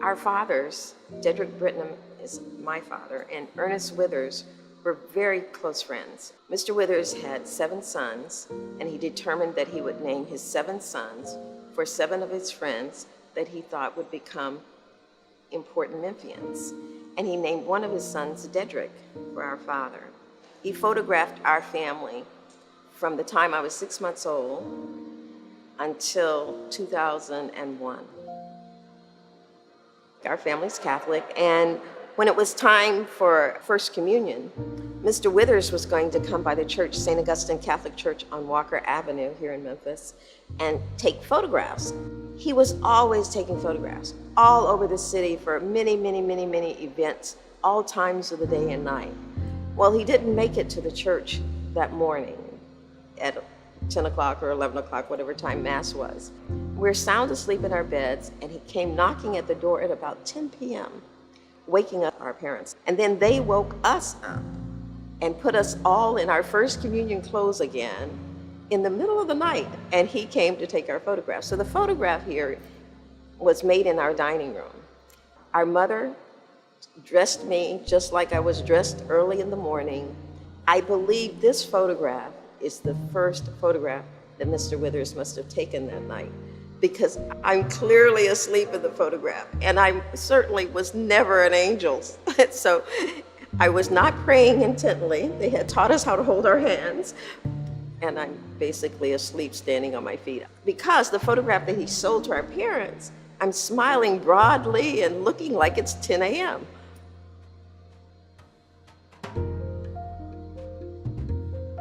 Our fathers, Debra Brittenum is my father, and Ernest Withers were very close friends. Mr. Withers had 7 sons, and he determined that he would name his 7 sons for 7 of his friends that he thought would become important Memphians. And he named one of his sons Dedrick for our father. He photographed our family from the time I was 6 months old until 2001. Our family's Catholic, and when it was time for First Communion, Mr. Withers was going to come by the church, St. Augustine Catholic Church on Walker Avenue here in Memphis, and take photographs. He was always taking photographs all over the city for many events, all times of the day and night. Well, he didn't make it to the church that morning at 10 o'clock or 11 o'clock, whatever time Mass was. We're sound asleep in our beds, and he came knocking at the door at about 10 p.m., waking up our parents. And then they woke us up and put us all in our First Communion clothes again in the middle of the night, and he came to take our photographs. So the photograph here was made in our dining room. Our mother dressed me just like I was dressed early in the morning. I believe this photograph is the first photograph that Mr. Withers must have taken that night, because I'm clearly asleep in the photograph, and I certainly was never an angel. So I was not praying intently. They had taught us how to hold our hands, and I'm basically asleep standing on my feet. Because the photograph that he sold to our parents, I'm smiling broadly and looking like it's 10 a.m.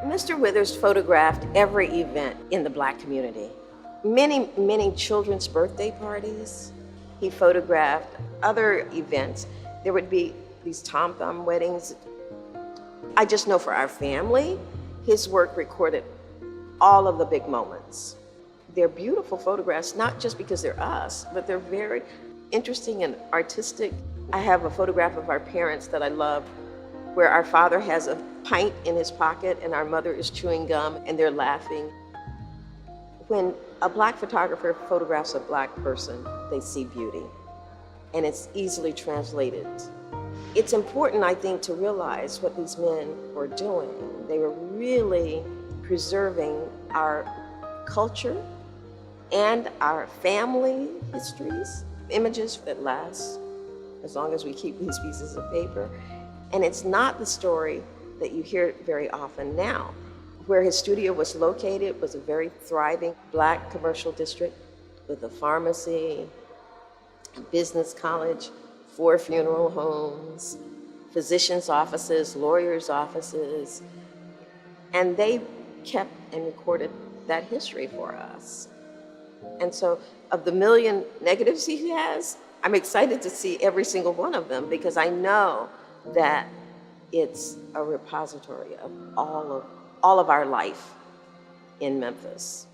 Mr. Withers photographed every event in the Black community. Many children's birthday parties. He photographed other events. There would be these tom-thumb weddings. I just know for our family, his work recorded all of the big moments. They're beautiful photographs, not just because they're us, but they're very interesting and artistic. I have a photograph of our parents that I love, where our father has a pint in his pocket and our mother is chewing gum and they're laughing. When a Black photographer photographs a Black person, they see beauty, and it's easily translated. It's important, I think, to realize what these men were doing. They were really preserving our culture and our family histories, images that last as long as we keep these pieces of paper. And it's not the story that you hear very often now. Where his studio was located was a very thriving Black commercial district with a pharmacy, a business college, 4 funeral homes, physicians' offices, lawyers' offices, and they kept and recorded that history for us. And so of the million negatives he has, I'm excited to see every single one of them, because I know that it's a repository of all of our life in Memphis.